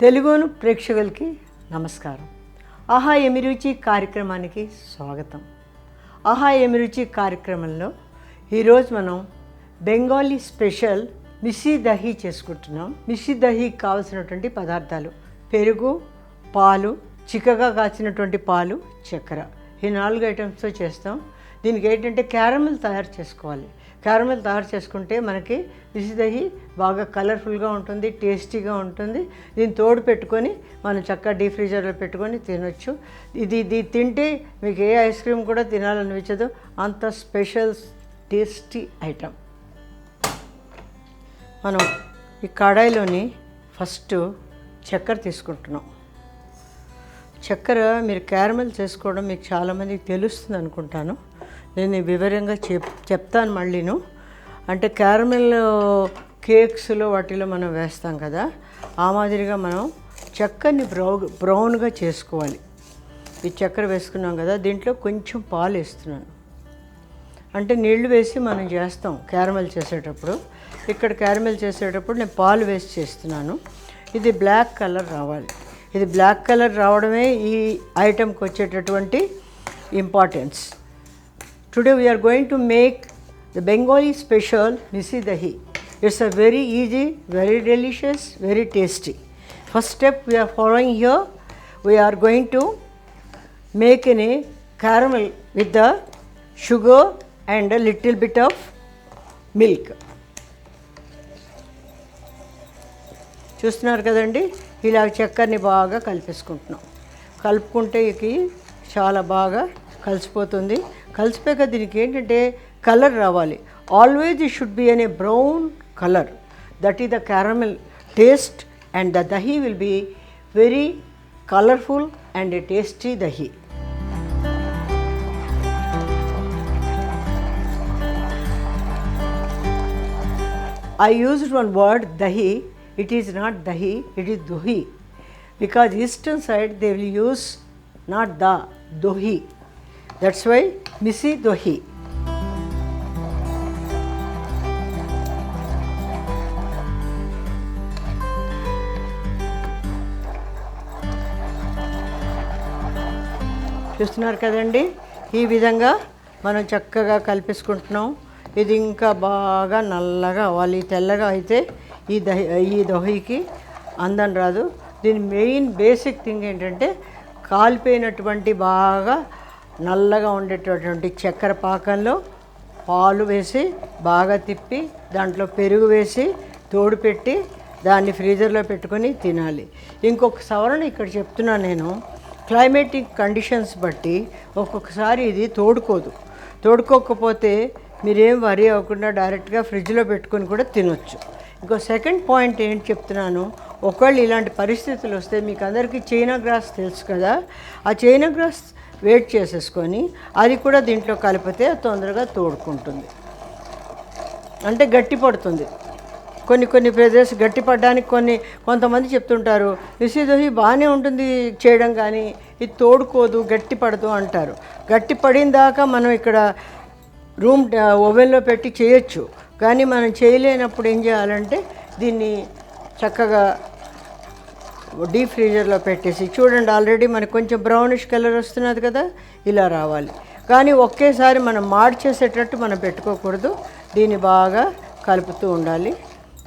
తెలుగును ప్రేక్షకులకి నమస్కారం. ఆహా ఏమి రుచి కార్యక్రమానికి స్వాగతం. ఆహా ఏమి రుచి కార్యక్రమంలో ఈరోజు మనం బెంగాలీ స్పెషల్ మిస్సి దహీ చేసుకుంటున్నాం. మిస్సి దహీకి కావాల్సినటువంటి పదార్థాలు పెరుగు, పాలు, చిక్కగా కాచినటువంటి పాలు, చక్కెర. ఈ 4 ఐటమ్స్తో చేస్తాం. దీనికి ఏంటంటే క్యారమెల్ తయారు చేసుకోవాలి. క్యారమెల్ తయారు చేసుకుంటే మనకి మిస్సి దహీ బాగా కలర్ఫుల్గా ఉంటుంది, టేస్టీగా ఉంటుంది. దీన్ని తోడు పెట్టుకొని మనం చక్కగా డీప్ ఫ్రీజర్లో పెట్టుకొని తినొచ్చు. ఇది తింటే మీకు ఏ ఐస్ క్రీమ్ కూడా తినాలనిపించదు, అంత స్పెషల్ టేస్టీ ఐటమ్. మనం ఈ కడాయిలోని ఫస్ట్ చక్కెర తీసుకుంటున్నాం. చక్కెర మీరు క్యారమెల్ చేసుకోవడం మీకు చాలామందికి తెలుస్తుంది అనుకుంటాను. నేను వివరంగా చెప్తాను మళ్ళీను. అంటే క్యారమెల్ కేక్స్లో వాటిలో మనం వేస్తాం కదా, ఆ మాదిరిగా మనం చక్కెరని బ్రౌన్గా చేసుకోవాలి. ఈ చక్కెర వేసుకున్నాం కదా, దీంట్లో కొంచెం పాలు వేస్తున్నాను. అంటే నీళ్లు వేసి మనం చేస్తాం క్యారమెల్ చేసేటప్పుడు. ఇక్కడ క్యారమెల్ చేసేటప్పుడు నేను పాలు వేసి చేస్తున్నాను. ఇది బ్లాక్ కలర్ రావాలి. ఇది బ్లాక్ కలర్ రావడమే ఈ ఐటెంకి వచ్చేటటువంటి importance. Today we are going to make the Bengali special Missi Dahi. It's a very easy, very delicious, very tasty. First step we are following here. We are going to make a caramel with the sugar and a little bit of milk. చూస్తున్నారు కదండి, ఇలా చక్కెరని బాగా కలిపేసుకుంటున్నాం. కలుపుకుంటే ఇది చాలా బాగా కలిసిపోతుంది. కలిసిపోయాక దీనికి ఏంటంటే కలర్ రావాలి. Always it should be an A brown colour. That is the caramel taste and the dahi will be very colourful and A tasty dahi. I used one word dahi. It is not dahi, it is dohi. Because eastern side they will use not da, dohi. That's why Missi Dahi. చూస్తున్నారు కదండి, ఈ విధంగా మనం చక్కగా కలిపేసుకుంటున్నాం. ఇది ఇంకా బాగా నల్లగా అవ్వాలి. తెల్లగా అయితే ఈ దహీకి అందం రాదు. దీని మెయిన్ బేసిక్ థింగ్ ఏంటంటే కాలిపోయినటువంటి బాగా నల్లగా ఉండేటటువంటి చక్కెర పాకంలో పాలు వేసి బాగా తిప్పి దాంట్లో పెరుగు వేసి తోడు పెట్టి దాన్ని ఫ్రీజర్లో పెట్టుకొని తినాలి. ఇంకొక సవరణ ఇక్కడ చెప్తున్నాను నేను. క్లైమేటిక్ కండిషన్స్ బట్టి ఒక్కొక్కసారి ఇది తోడుకోకపోతే మీరేం వరీ అవ్వకుండా డైరెక్ట్గా ఫ్రిడ్జ్లో పెట్టుకొని కూడా తినొచ్చు. ఇంకో సెకండ్ పాయింట్ ఏంటి చెప్తున్నాను, ఒకవేళ ఇలాంటి పరిస్థితులు వస్తే మీకు అందరికీ చైనా గ్రాస్ తెలుసు కదా, ఆ చైనా గ్రాస్ వేట్ చేసేసుకొని అది కూడా దీంట్లో కలిపితే తొందరగా తోడుకుంటుంది. అంటే గట్టి పడుతుంది. కొన్ని ప్రదేశం గట్టి పడడానికి కొంతమంది చెప్తుంటారు మిస్సి దహీ బాగానే ఉంటుంది చేయడం, కానీ ఇది తోడుకోదు, గట్టి పడదు అంటారు. గట్టి పడిన దాకా మనం ఇక్కడ ఓవెన్లో పెట్టి చేయొచ్చు, కానీ మనం చేయలేనప్పుడు ఏం చేయాలంటే దీన్ని చక్కగా డీప్ ఫ్రీజర్లో పెట్టేసి చూడండి. ఆల్రెడీ మనకు కొంచెం బ్రౌనిష్ కలర్ వస్తున్నది కదా, ఇలా రావాలి. కానీ ఒకేసారి మనం మార్చేసేటట్టు మనం పెట్టుకోకూడదు. దీన్ని బాగా కలుపుతూ ఉండాలి.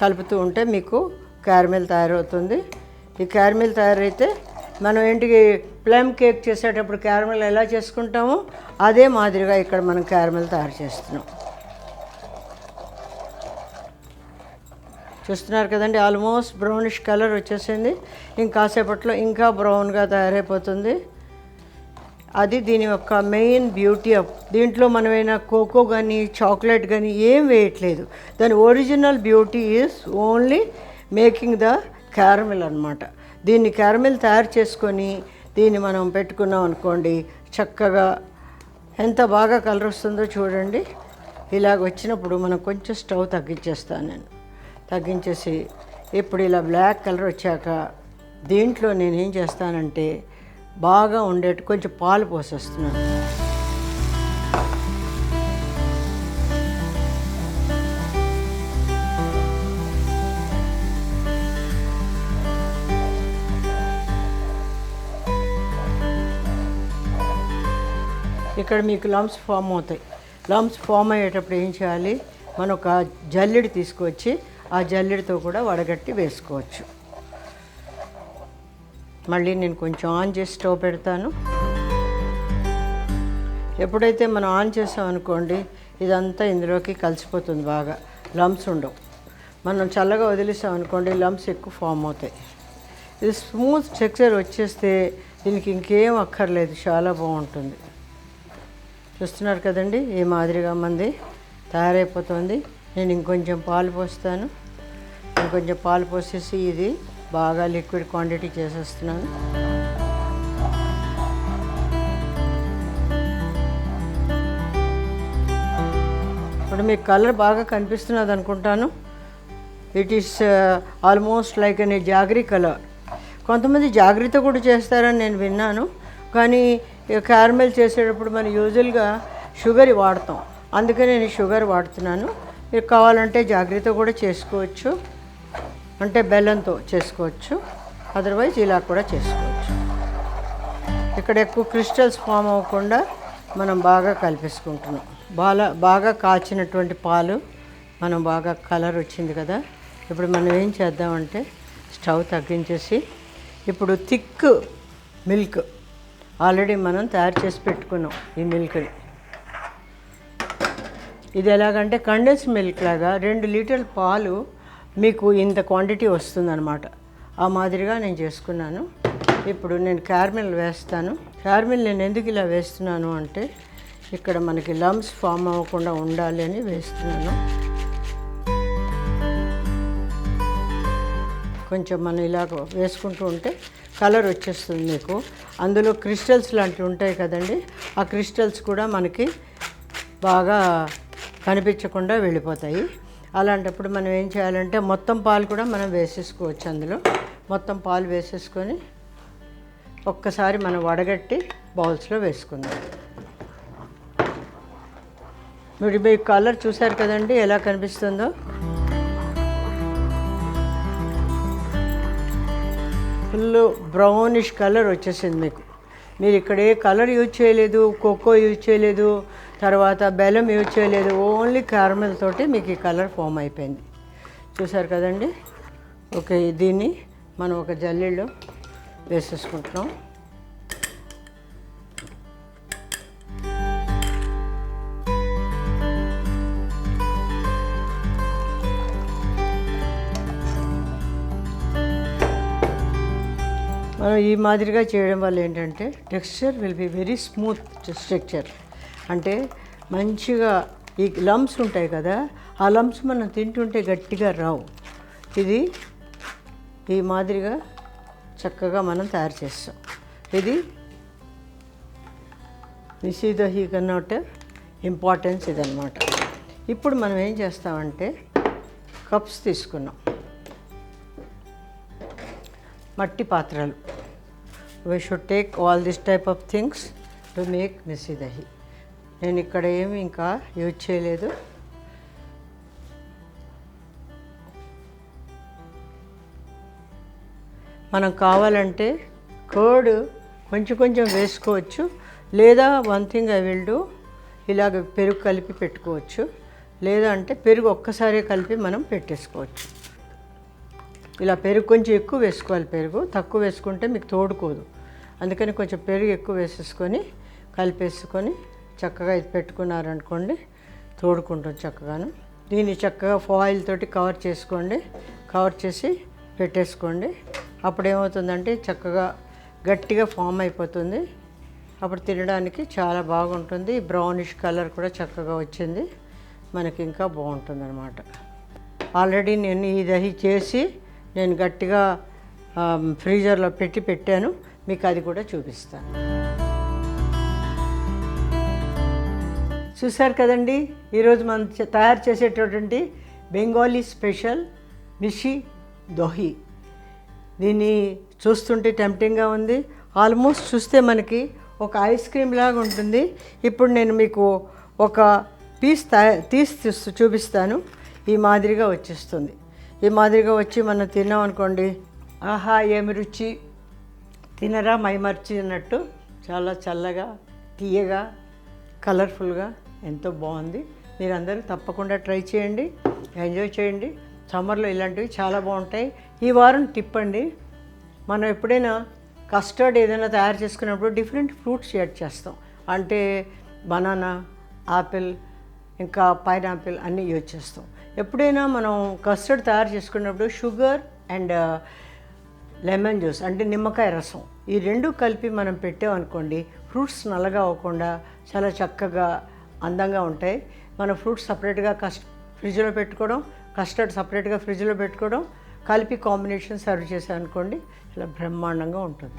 కలుపుతూ ఉంటే మీకు క్యారమెల్ తయారవుతుంది. ఈ క్యారమెల్ తయారైతే మనం ఏంటికి ప్లమ్ కేక్ చేసేటప్పుడు క్యారమెల్ ఎలా చేసుకుంటామో అదే మాదిరిగా ఇక్కడ మనం క్యారమెల్ తయారు చేస్తున్నాం. చూస్తున్నారు కదండి, ఆల్మోస్ట్ బ్రౌనిష్ కలర్ వచ్చేసింది. ఇంకాసేపట్లో ఇంకా బ్రౌన్గా తయారైపోతుంది. అది దీని యొక్క మెయిన్ బ్యూటీ ఆఫ్. దీంట్లో మనమైనా కోకో కానీ చాక్లెట్ కానీ ఏం వేయట్లేదు. దాని original beauty is only making the caramel అనమాట. దీన్ని క్యారమెల్ తయారు చేసుకొని దీన్ని మనం పెట్టుకున్నాం అనుకోండి, చక్కగా ఎంత బాగా కలర్ వస్తుందో చూడండి. ఇలాగ వచ్చినప్పుడు మనం కొంచెం స్టవ్ తగ్గించేస్తాను నేను. తగ్గించేసి ఇప్పుడు ఇలా బ్లాక్ కలర్ వచ్చాక దీంట్లో నేనేం చేస్తానంటే బాగా ఉండేట్టు కొంచెం పాలు పోసేస్తున్నాను. ఇక్కడ మీకు లంప్స్ ఫామ్ అవుతాయి. లంప్స్ ఫామ్ అయ్యేటప్పుడు ఏం చేయాలి, మనం ఒక జల్లెడి తీసుకొచ్చి ఆ జల్లెడితో కూడా వడగట్టి వేసుకోవచ్చు. మళ్ళీ నేను కొంచెం ఆన్ చేసి స్టవ్ పెడతాను. ఎప్పుడైతే మనం ఆన్ చేసామనుకోండి ఇదంతా ఇందులోకి కలిసిపోతుంది, బాగా లంప్స్ ఉండవు. మనం చల్లగా వదిలేసామనుకోండి లంప్స్ ఎక్కువ ఫామ్ అవుతాయి. ఇది స్మూత్ టెక్స్చర్ వచ్చేస్తే దీనికి ఇంకేం అక్కర్లేదు, చాలా బాగుంటుంది. చూస్తున్నారు కదండి ఈ మాదిరిగా మంది తయారైపోతుంది. నేను ఇంకొంచెం పాలు పోస్తాను. ఇంకొంచెం పాలు పోసేసి ఇది బాగా లిక్విడ్ క్వాంటిటీ చేసేస్తున్నాను. ఇప్పుడు మీకు కలర్ బాగా కనిపిస్తున్నది అనుకుంటాను. ఇట్ ఈస్ ఆల్మోస్ట్ లైక్ అనే జాగరీ కలర్. కొంతమంది జాగ్రత్త కూడా చేస్తారని నేను విన్నాను, కానీ క్యారమెల్ చేసేటప్పుడు మనం యూజువల్గా షుగర్ వాడతాం, అందుకని నేను షుగర్ వాడుతున్నాను. మీరు కావాలంటే జాగ్రత్త కూడా చేసుకోవచ్చు, అంటే బెల్లంతో చేసుకోవచ్చు, అదర్వైజ్ ఇలా కూడా చేసుకోవచ్చు. ఇక్కడ ఎక్కువ క్రిస్టల్స్ ఫామ్ అవ్వకుండా మనం బాగా కలిపేసుకుంటున్నాం. బాగా కాచినటువంటి పాలు, మనం బాగా కలర్ వచ్చింది కదా. ఇప్పుడు మనం ఏం చేద్దామంటే స్టవ్ తగ్గించేసి ఇప్పుడు థిక్ మిల్క్ ఆల్రెడీ మనం తయారు చేసి పెట్టుకున్నాం. ఈ మిల్క్ని ఇది ఎలాగంటే కండెన్స్ మిల్క్ లాగా 2 లీటర్ల పాలు మీకు ఇంత క్వాంటిటీ వస్తుందన్నమాట. ఆ మాదిరిగా నేను చేసుకున్నాను. ఇప్పుడు నేను క్యారమెల్ వేస్తాను. క్యారమెల్ నేను ఎందుకు ఇలా వేస్తున్నాను అంటే ఇక్కడ మనకి లంప్స్ ఫామ్ అవ్వకుండా ఉండాలి అని వేస్తున్నాను. కొంచెం మనం ఇలాగ వేసుకుంటూ ఉంటే కలర్ వచ్చేస్తుంది మీకు. అందులో క్రిస్టల్స్ లాంటివి ఉంటాయి కదండి, ఆ క్రిస్టల్స్ కూడా మనకి బాగా కనిపించకుండా వెళ్ళిపోతాయి. అలాంటప్పుడు మనం ఏం చేయాలంటే మొత్తం పాలు కూడా మనం వేసేసుకోవచ్చు. అందులో మొత్తం పాలు వేసేసుకొని ఒక్కసారి మనం వడగట్టి బౌల్స్లో వేసుకుందాం. మీరు కలర్ చూసారు కదండి ఎలా కనిపిస్తుందో. ఫుల్ బ్రౌనిష్ కలర్ వచ్చేసింది మీకు. మీరు ఇక్కడ ఏ కలర్ యూజ్ చేయలేదు, కోకో యూజ్ చేయలేదు, తర్వాత బెల్లం యూజ్ చేయలేదు, ఓన్లీ క్యారమెల్ తోటి మీకు ఈ కలర్ ఫామ్ అయిపోయింది. చూసారు కదండి. ఓకే, దీన్ని మనం ఒక జల్లెడలో వేసేసుకుంటున్నాం. మనం ఈ మాదిరిగా చేయడం వల్ల ఏంటంటే texture will be very smooth texture. అంటే మంచిగా ఈ లంప్స్ ఉంటాయి కదా, ఆ లంప్స్ మనం తింటుంటే గట్టిగా రావు. ఇది ఈ మాదిరిగా చక్కగా మనం తయారు చేస్తాం. ఇది మిస్సీ దహీ కన్నోట్ ఇంపార్టెన్స్ ఇదన్నమాట. ఇప్పుడు మనం ఏం చేస్తామంటే కప్స్ తీసుకున్నాం, మట్టి పాత్రలు. We should take all this type of things to make Missy dahi. నేను ఇక్కడ ఏమి ఇంకా యూజ్ చేయలేదు. మనం కావాలంటే కర్డ్ కొంచెం కొంచెం వేసుకోవచ్చు, లేదా one thing I will do, ఇలాగ పెరుగు కలిపి పెట్టుకోవచ్చు, లేదా అంటే పెరుగు ఒక్కసారి కలిపి మనం పెట్టేసుకోవచ్చు. ఇలా పెరుగు కొంచెం ఎక్కువ వేసుకోవాలి, పెరుగు తక్కువ వేసుకుంటే మీకు తోడుకోదు. అందుకని కొంచెం పెరుగు ఎక్కువ వేసేసుకొని కలిపేసుకొని చక్కగా ఇది పెట్టుకున్నారనుకోండి, తోడుకుంటుంది చక్కగాను. దీన్ని చక్కగా ఫాయిల్ తోటి కవర్ చేసుకోండి, కవర్ చేసి పెట్టేసుకోండి. అప్పుడు ఏమవుతుందంటే చక్కగా గట్టిగా ఫామ్ అయిపోతుంది. అప్పుడు తినడానికి చాలా బాగుంటుంది. బ్రౌనిష్ కలర్ కూడా చక్కగా వచ్చింది, మనకి ఇంకా బాగుంటుంది అన్నమాట. ఆల్రెడీ నేను ఈ దహీ చేసి నేను గట్టిగా ఫ్రీజర్లో పెట్టాను, మీకు అది కూడా చూపిస్తాను. చూసారు కదండి, ఈరోజు మనం తయారు చేసేటటువంటి బెంగాలీ స్పెషల్ మిస్సీ దహీ. దీన్ని చూస్తుంటే టెంప్టింగ్గా ఉంది. ఆల్మోస్ట్ చూస్తే మనకి ఒక ఐస్ క్రీమ్ లాగా ఉంటుంది. ఇప్పుడు నేను మీకు ఒక పీస్ తీసి చూపిస్తాను. ఈ మాదిరిగా వచ్చేస్తుంది. ఈ మాదిరిగా వచ్చి మనం తిన్నాం అనుకోండి, ఆహా ఏమి రుచి, తినరా మైమర్చి అన్నట్టు, చాలా చల్లగా తీయగా కలర్ఫుల్గా ఎంతో బాగుంది. మీరందరూ తప్పకుండా ట్రై చేయండి, ఎంజాయ్ చేయండి. సమ్మర్లో ఇలాంటివి చాలా బాగుంటాయి. ఈ వారం టిప్ అండి, మనం ఎప్పుడైనా కస్టర్డ్ ఏదైనా తయారు చేసుకున్నప్పుడు డిఫరెంట్ ఫ్రూట్స్ యాడ్ చేస్తాం. అంటే బనానా, ఆపిల్, ఇంకా పైనాపిల్ అన్నీ యూజ్ చేస్తాం. ఎప్పుడైనా మనం కస్టర్డ్ తయారు చేసుకున్నప్పుడు షుగర్ అండ్ లెమన్ జ్యూస్ అంటే నిమ్మకాయ రసం ఈ రెండు కలిపి మనం పెట్టామనుకోండి, ఫ్రూట్స్ నల్లగా అవ్వకుండా చాలా చక్కగా అందంగా ఉంటాయి. మన ఫ్రూట్స్ సపరేట్గా ఫ్రిడ్జ్లో పెట్టుకోవడం, కస్టర్డ్ సపరేట్గా ఫ్రిడ్జ్లో పెట్టుకోవడం, కలిపి కాంబినేషన్ సర్వ్ చేసామనుకోండి, ఇలా బ్రహ్మాండంగా ఉంటుంది.